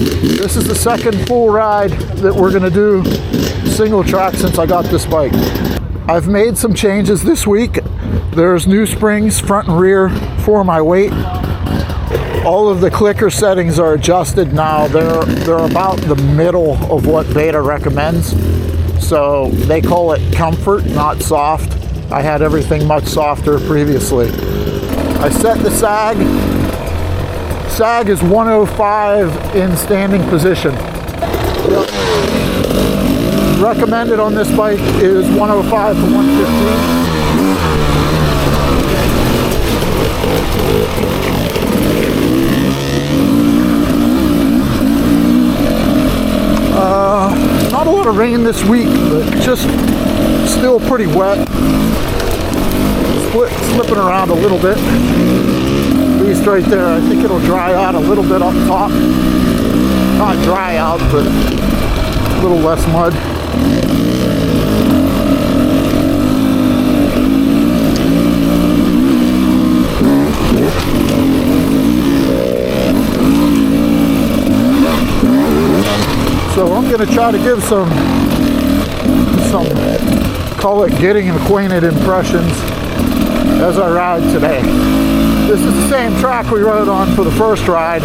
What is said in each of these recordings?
This is the second full ride that we're gonna do single track since I got this bike. I've made some changes this week. There's new springs front and rear for my weight. All of the clicker settings are adjusted now. They're about the middle of what Beta recommends. So they call it comfort, not soft. I had everything much softer previously. I set the sag. Sag is 105 in standing position. Recommended on this bike is 105 to 115. Not a lot of rain this week, but just still pretty wet. Slipping around a little bit. At least right there. I think it'll dry out a little bit up top. Not dry out, but a little less mud. So I'm going to try to give some call it getting acquainted impressions as I ride today. This is the same track we rode on for the first ride.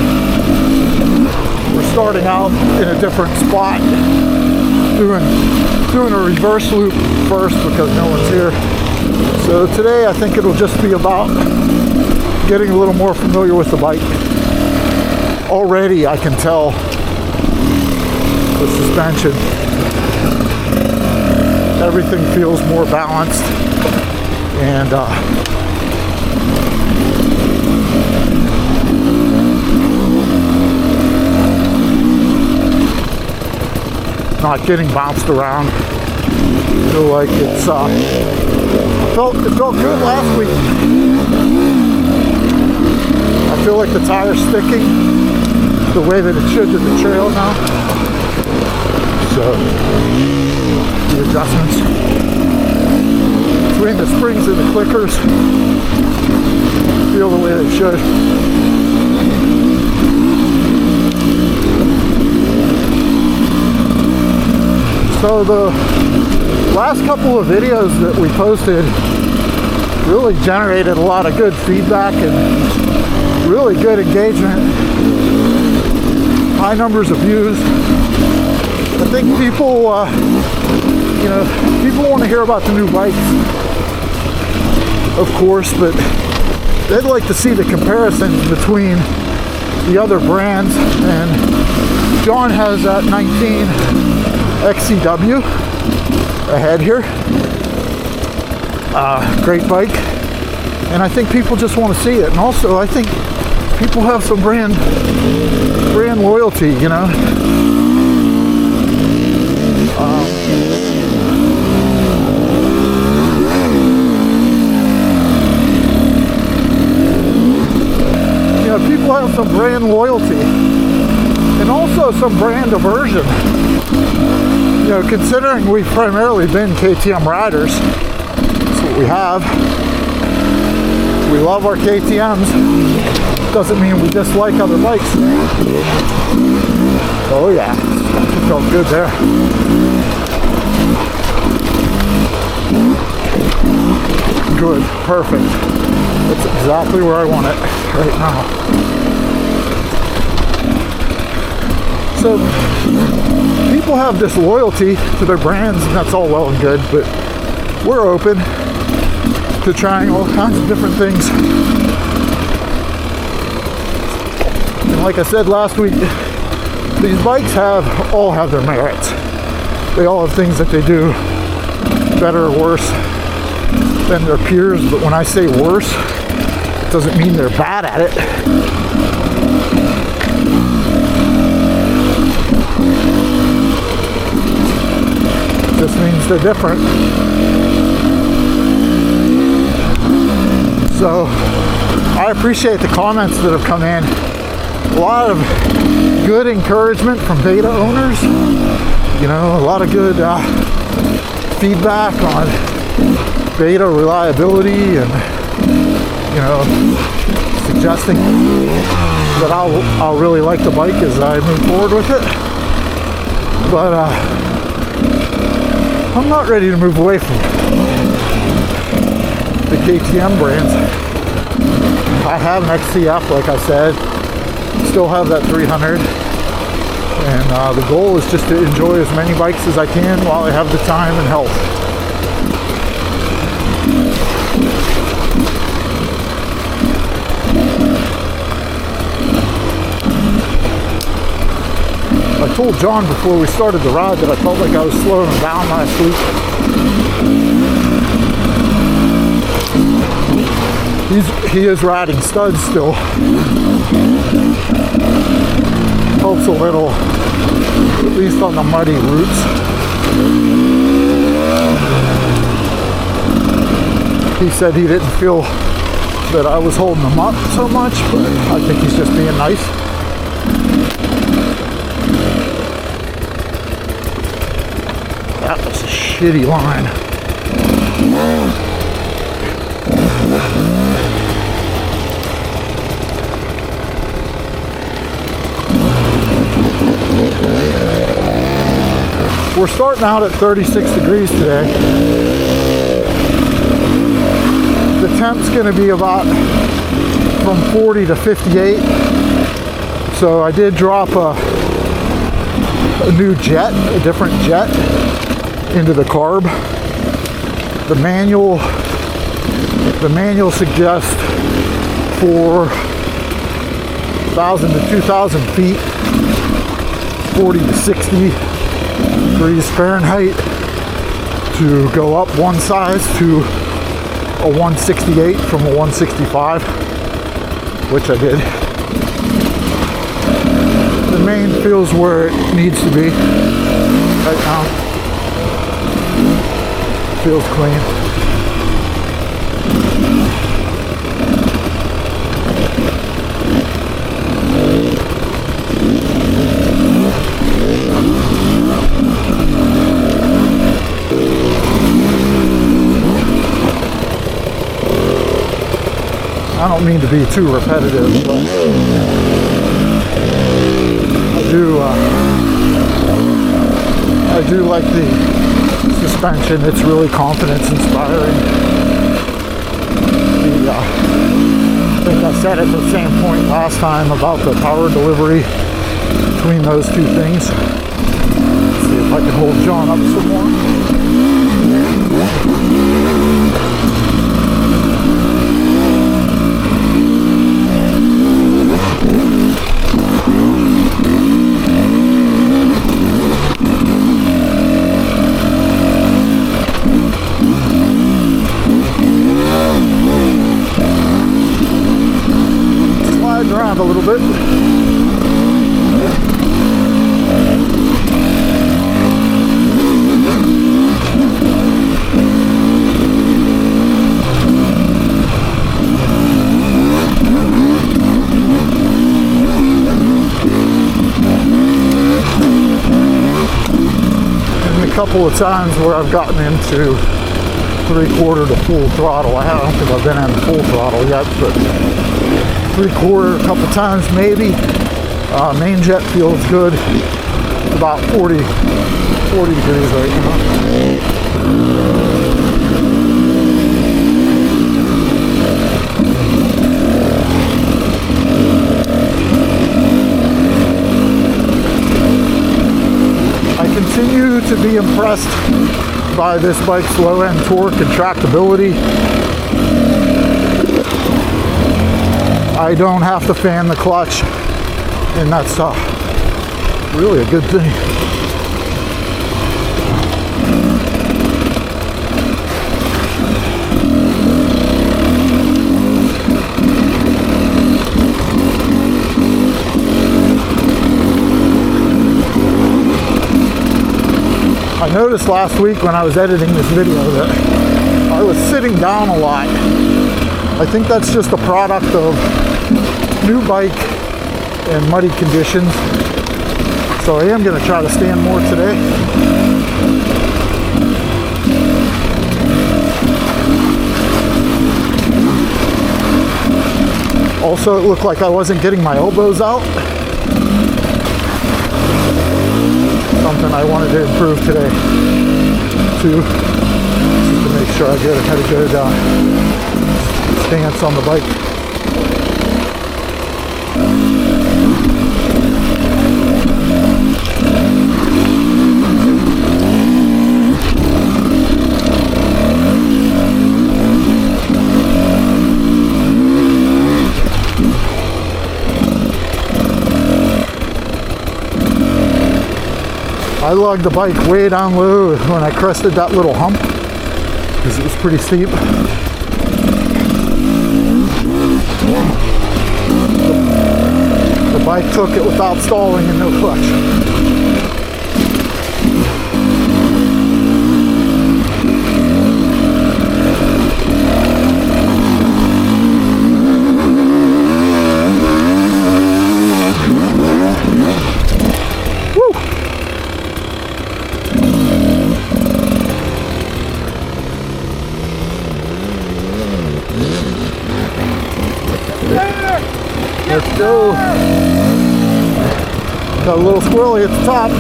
We're starting out in a different spot, doing a reverse loop first because no one's here. So today I think it'll just be about getting a little more familiar with the bike. Already I can tell the suspension. Everything feels more balanced and not getting bounced around. I feel like it's it felt good last week. I feel like the tire's sticking the way that it should to the trail now. So the adjustments between the springs and the clickers feel the way they should. So the last couple of videos that we posted really generated a lot of good feedback and really good engagement, high numbers of views. I think people, people want to hear about the new bikes, of course, but they'd like to see the comparisons between the other brands. And John has that 19 XCW ahead here. Great bike, and I think people just want to see it. And also, I think people have some brand loyalty, you know. People have some brand loyalty and also some brand aversion. You know, considering we've primarily been KTM riders, that's what we have. We love our KTMs. Doesn't mean we dislike other bikes. Oh yeah, it felt good there. Good, perfect. That's exactly where I want it right now. So people have this loyalty to their brands, and that's all well and good, but we're open to trying all kinds of different things. And like I said last week, these bikes all have their merits. They all have things that they do better or worse than their peers, but when I say worse, it doesn't mean they're bad at it. It just means they're different. So I appreciate the comments that have come in. A lot of good encouragement from Beta owners. You know, a lot of good feedback on Beta reliability and, you know, suggesting that I'll really like the bike as I move forward with it. But I'm not ready to move away from the KTM brands. I have an XCF, like I said, still have that 300, and the goal is just to enjoy as many bikes as I can while I have the time and health. I told John before we started the ride that I felt like I was slowing him down last week. He is riding studs still. Helps a little, at least on the muddy routes. He said he didn't feel that I was holding him up so much, but I think he's just being nice. That was a shitty line. We're starting out at 36 degrees today. The temp's going to be about from 40 to 58. So I did drop a new jet, a different jet into the carb. The manual suggests 4,000 to 2,000 feet, 40 to 60 degrees Fahrenheit to go up one size to a 168 from a 165, which I did. The main feels where it needs to be right now. Feels clean. I don't mean to be too repetitive, but I do like the suspension. It's really confidence inspiring. I think I said at the same point last time about the power delivery between those two things. Let's see if I can hold John up some more. Around a little bit. And a couple of times where I've gotten into 3/4 to full throttle. I don't think I've been in full throttle yet, but 3/4 a couple times maybe. Main jet feels good. About 40 degrees right now. I continue to be impressed by this bike's low end torque and tractability. I don't have to fan the clutch, and that's really a good thing. I noticed last week when I was editing this video that I was sitting down a lot. I think that's just a product of new bike and muddy conditions. So I am going to try to stand more today. Also, it looked like I wasn't getting my elbows out. Something I wanted to improve today too, just to make sure I had a good stance on the bike. I lugged the bike way down low when I crested that little hump because it was pretty steep. The bike took it without stalling and no clutch. Let's go. Got a little squirrely at the top.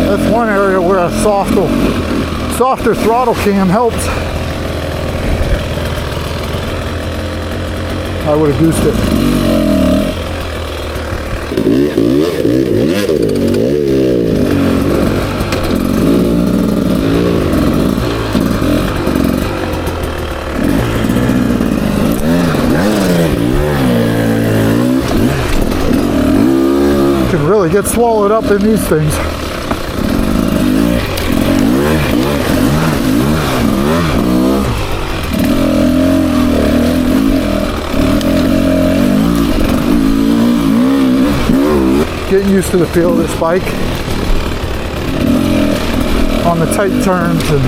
That's one area where a softer throttle cam helps. I would have goosed it. Can really get swallowed up in these things. Getting used to the feel of this bike on the tight turns and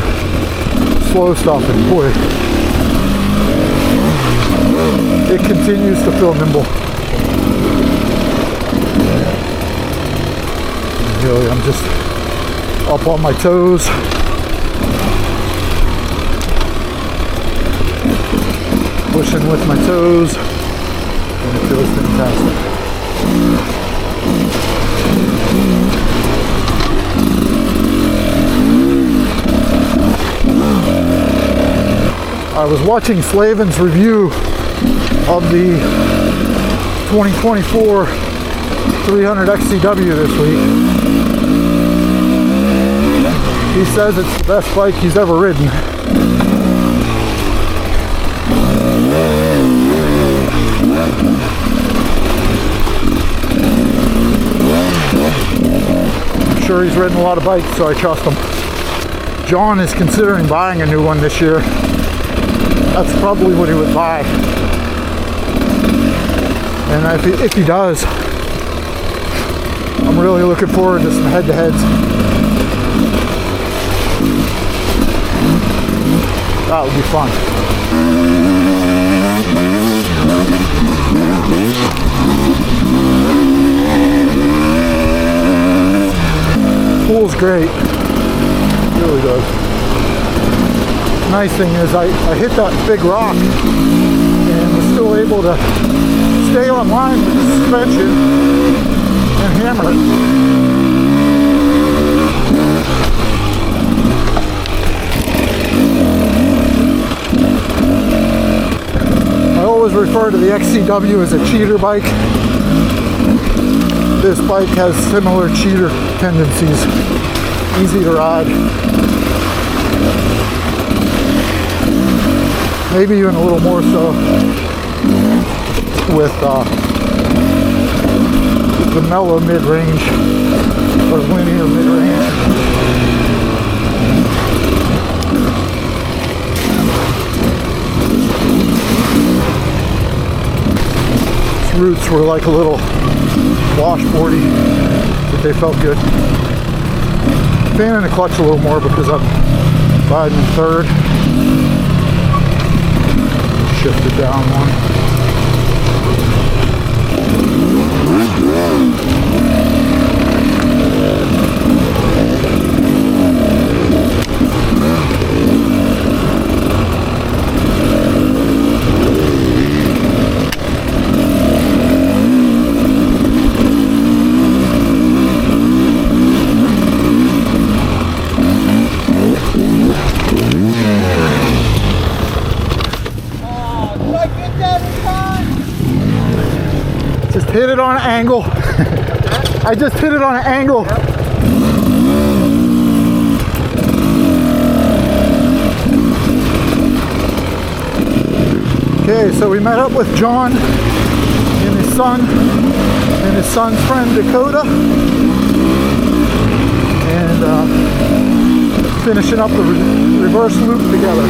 slow stuff, and boy, it continues to feel nimble. Really, I'm just up on my toes. Pushing with my toes, and it feels fantastic. I was watching Slavin's review of the 2024 300 XCW this week. He says it's the best bike he's ever ridden. I'm sure he's ridden a lot of bikes, so I trust him. John is considering buying a new one this year. That's probably what he would buy. And if he does, I'm really looking forward to some head-to-heads. That would be fun. Pool's great. It really does. Nice thing is I hit that big rock and was still able to stay on line with the suspension and hammer it. I always refer to the XCW as a cheater bike. This bike has similar cheater tendencies. Easy to ride. Maybe even a little more so with the mellow mid-range or linear mid-range. Its roots were like a little washboardy, but they felt good. Fanning the clutch a little more because I'm riding in third. Shift it down one. Just hit it on an angle. I just hit it on an angle. Okay, so we met up with John and his son's friend Dakota, and finishing up the reverse loop together.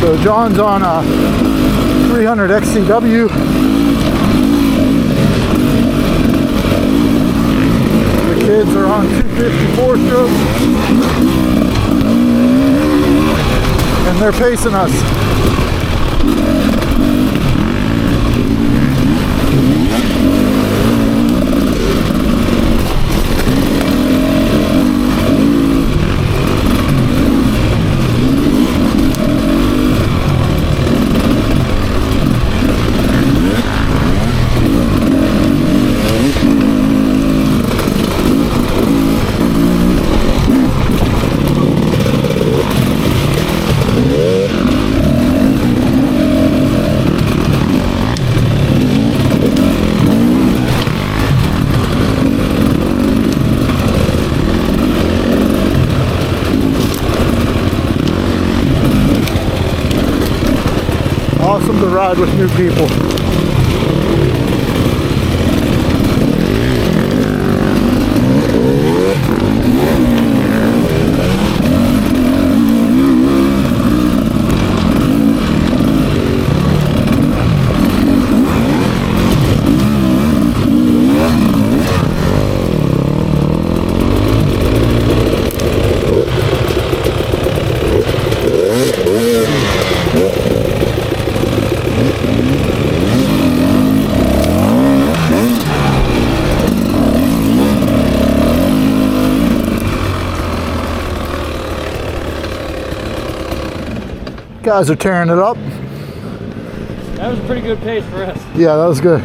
So John's on a 300 XCW. The kids are on 254 strokes. And they're pacing us. Awesome to ride with new people. Guys are tearing it up. That was a pretty good pace for us. Yeah, that was good.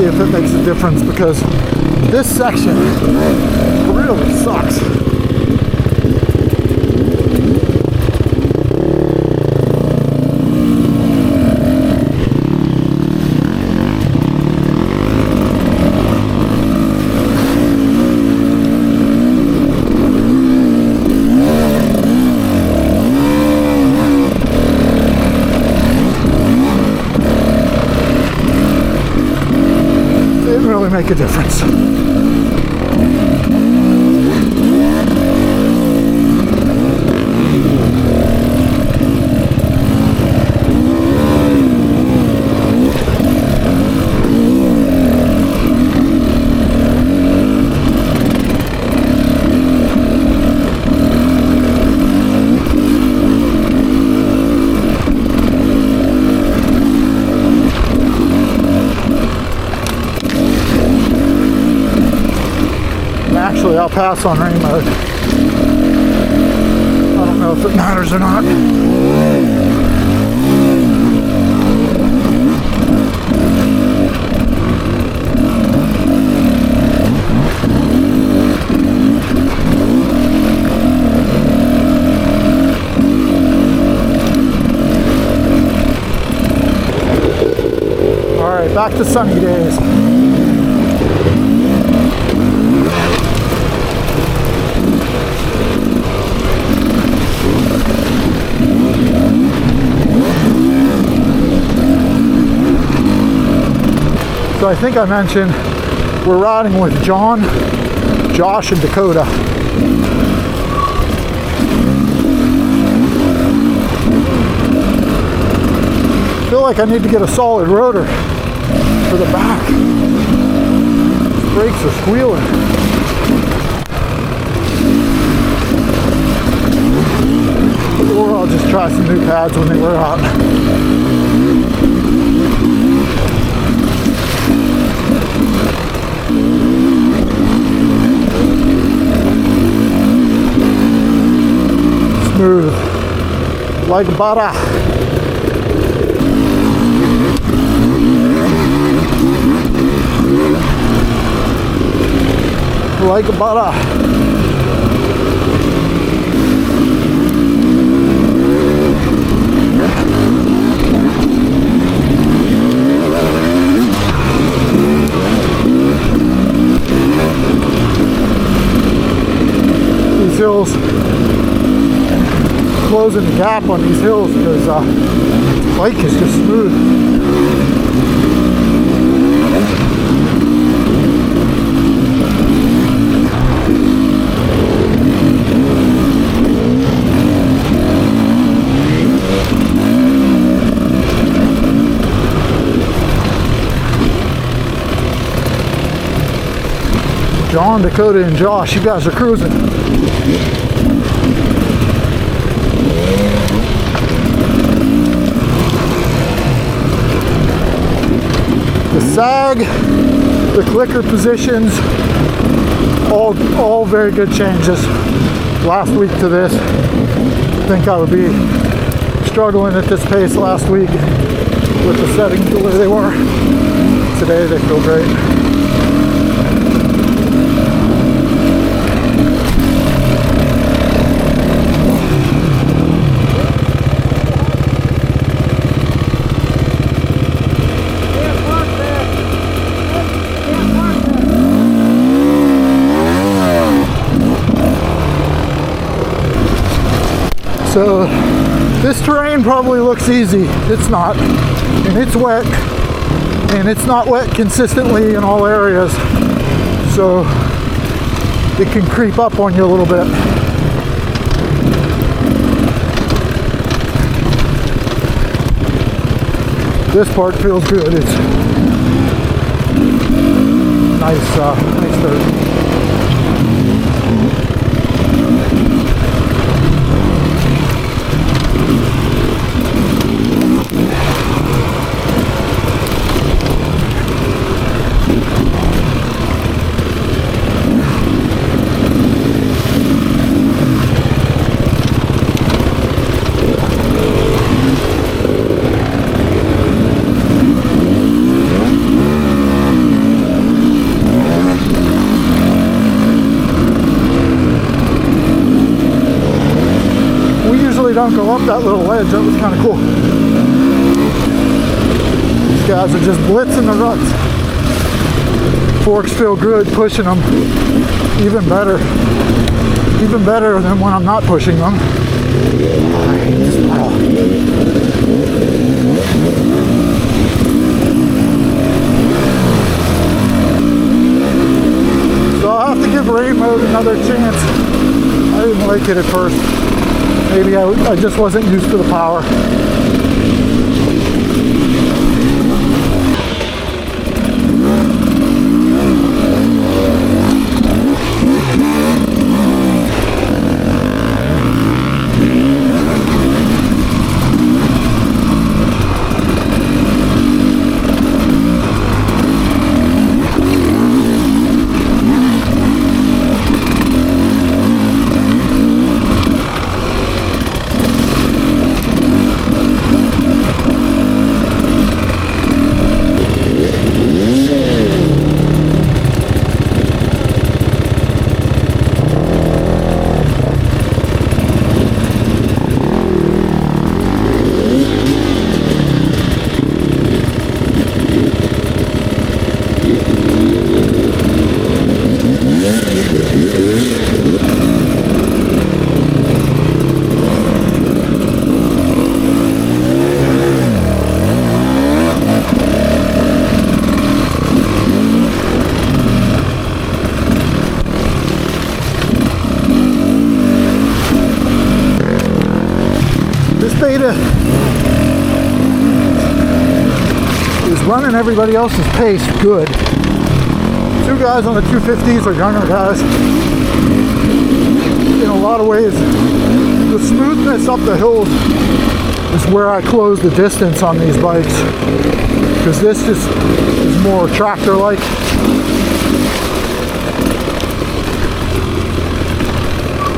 see if it makes a difference, because this section really sucks. Make a difference. Actually, I'll pass on rain mode. I don't know if it matters or not. All right, back to sunny days. So I think I mentioned we're riding with John, Josh, and Dakota. I feel like I need to get a solid rotor for the back. These brakes are squealing. Or I'll just try some new pads when they wear out. Smooth, like butter. Like butter. These hills, closing the gap on these hills because the bike is just smooth. John, Dakota, and Josh, you guys are cruising. The sag, the clicker positions, all very good changes. Last week to this, I think I would be struggling at this pace last week with the settings the way they were. Today they feel great. So this terrain probably looks easy. It's not, and it's wet, and it's not wet consistently in all areas, so it can creep up on you a little bit. This part feels good. It's nice, nice dirt. usually don't go up that little ledge. That was kind of cool. These guys are just blitzing the ruts. Forks feel good pushing them. Even better than when I'm not pushing them. So I'll have to give rain mode another chance. I didn't like it at first. Maybe I just wasn't used to the power. Beta is running everybody else's pace good. Two guys on the 250s are younger guys. In a lot of ways, the smoothness up the hills is where I close the distance on these bikes, because this just is more tractor-like.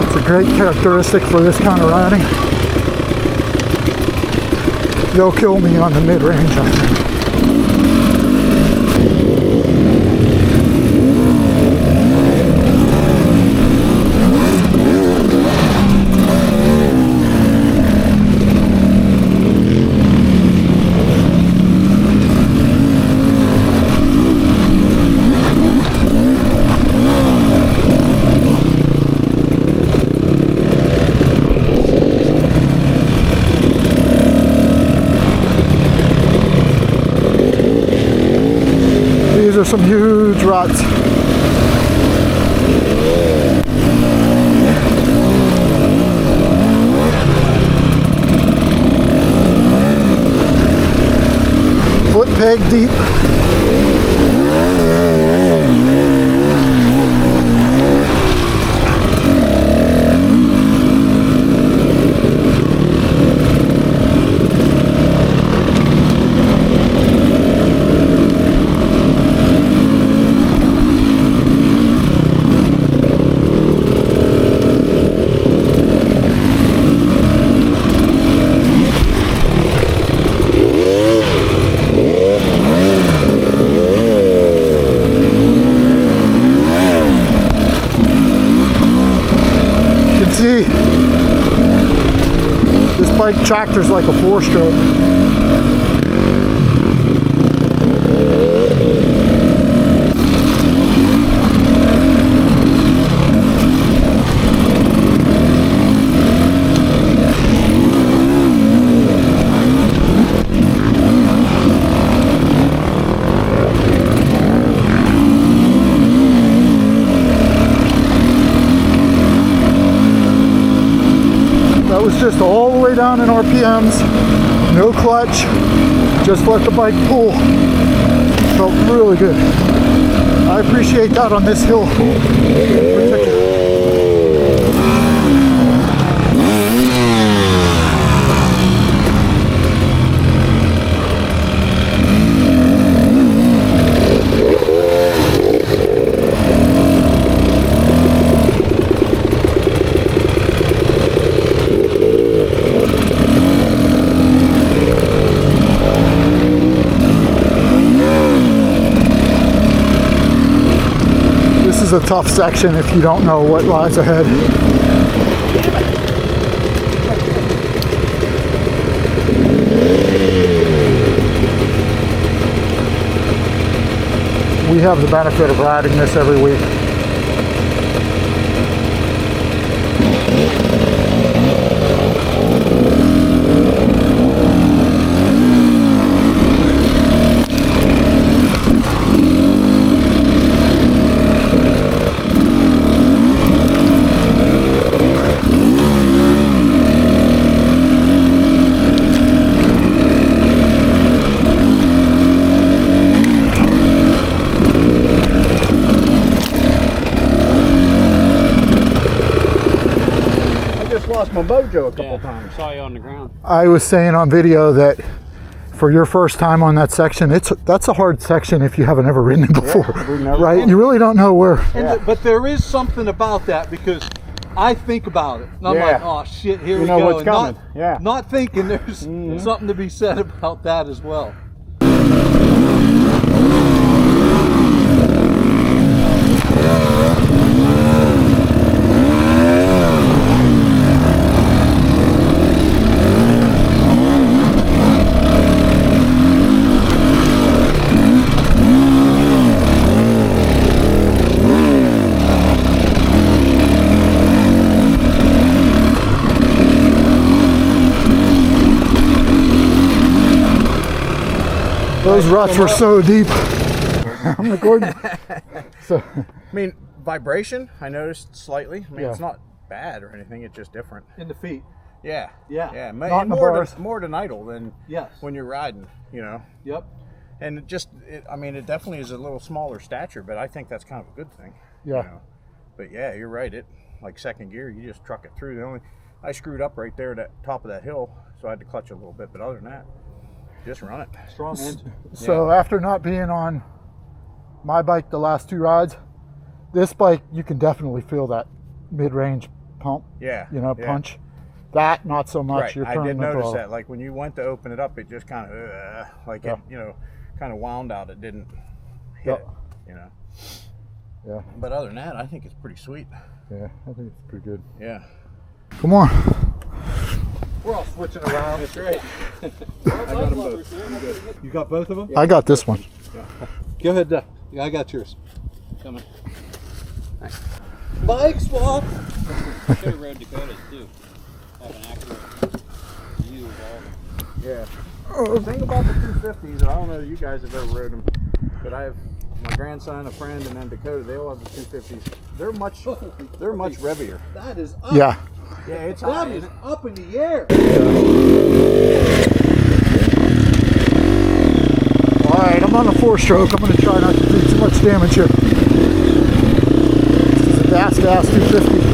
It's a great characteristic for this kind of riding. They'll kill me on the mid-range, I think. These are some huge ruts. Foot peg deep. See, this bike tractor's like a 4-stroke. Was just all the way down in RPMs, no clutch, just let the bike pull. Felt really good. I appreciate that on this hill in particular. A tough section if you don't know what lies ahead. we have the benefit of riding this every week. My mojo a couple times. Saw you on the ground. I was saying on video that for your first time on that section, that's a hard section if you haven't ever ridden it before, right? You really don't know where. But there is something about that because I think about it. And I'm like, oh shit, here we go. You know what's coming. Not thinking there's something to be said about that as well. Those ruts were so deep. I'm recording. So, I mean, vibration, I noticed slightly. I mean, it's not bad or anything. It's just different. In the feet. Yeah. Yeah. Not in the bars. More than idle than Yes. when you're riding, you know. Yep. And I mean, it definitely is a little smaller stature, but I think that's kind of a good thing. Yeah. You know? But yeah, you're right. Like second gear, you just truck it through. I screwed up right there at the top of that hill, so I had to clutch a little bit. But other than that, just run it. Strong engine. So after not being on my bike the last two rides, this bike, you can definitely feel that mid-range pump. Yeah. You know, punch. That, not so much. Right. You're I turning did the notice throttle. that. Like when you went to open it up, it just kind of, like it, you know, kind of wound out. It didn't hit it, you know. Yeah. But other than that, I think it's pretty sweet. Yeah, I think it's pretty good. Yeah. Come on. We're all switching around. That's right. I got them both. You got both of them? I got this one. Go ahead. Yeah, I got yours. Coming. Nice. Bike swap. Should have rode Dakotas too. Have an accurate view of all of them. Yeah. The thing about the 250s, I don't know if you guys have ever rode them, but I have my grandson, a friend, and then Dakota. They all have the 250s. They're much revier. That is up. Yeah. Yeah, it's That high. is up in the air. All right, I'm on a 4-stroke. I'm going to try not to do too much damage here. This is a gas 250.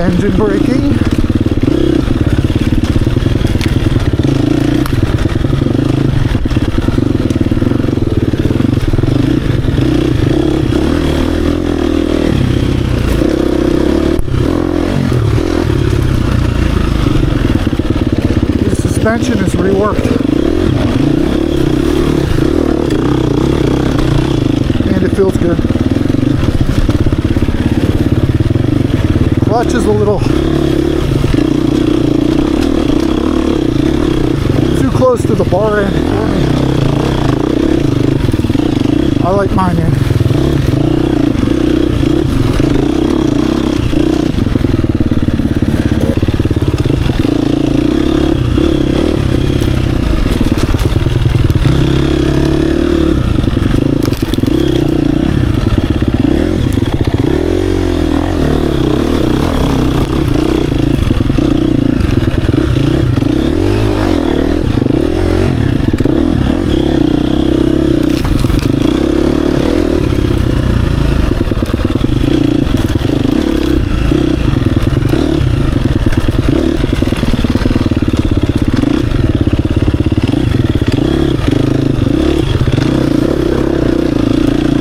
Engine braking. The suspension is reworked. And it feels good. Clutch is a little too close to the bar end for me. I like mine in.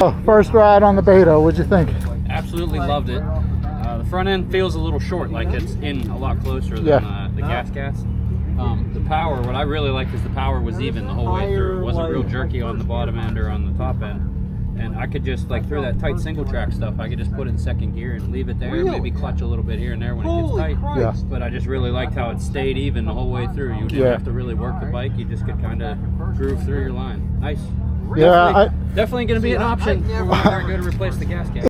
So, first ride on the Beta, what'd you think? Absolutely loved it. The front end feels a little short, like it's in a lot closer than the gas. The power, what I really liked is the power was even the whole way through. It wasn't real jerky on the bottom end or on the top end. And I could just, like, through that tight single track stuff, I could just put it in second gear and leave it there, maybe clutch a little bit here and there when it gets tight. Yeah. But I just really liked how it stayed even the whole way through. You didn't have to really work the bike, you just could kind of groove through your line. Nice. Yeah, Definitely going to be an option when I go to replace the gas cap.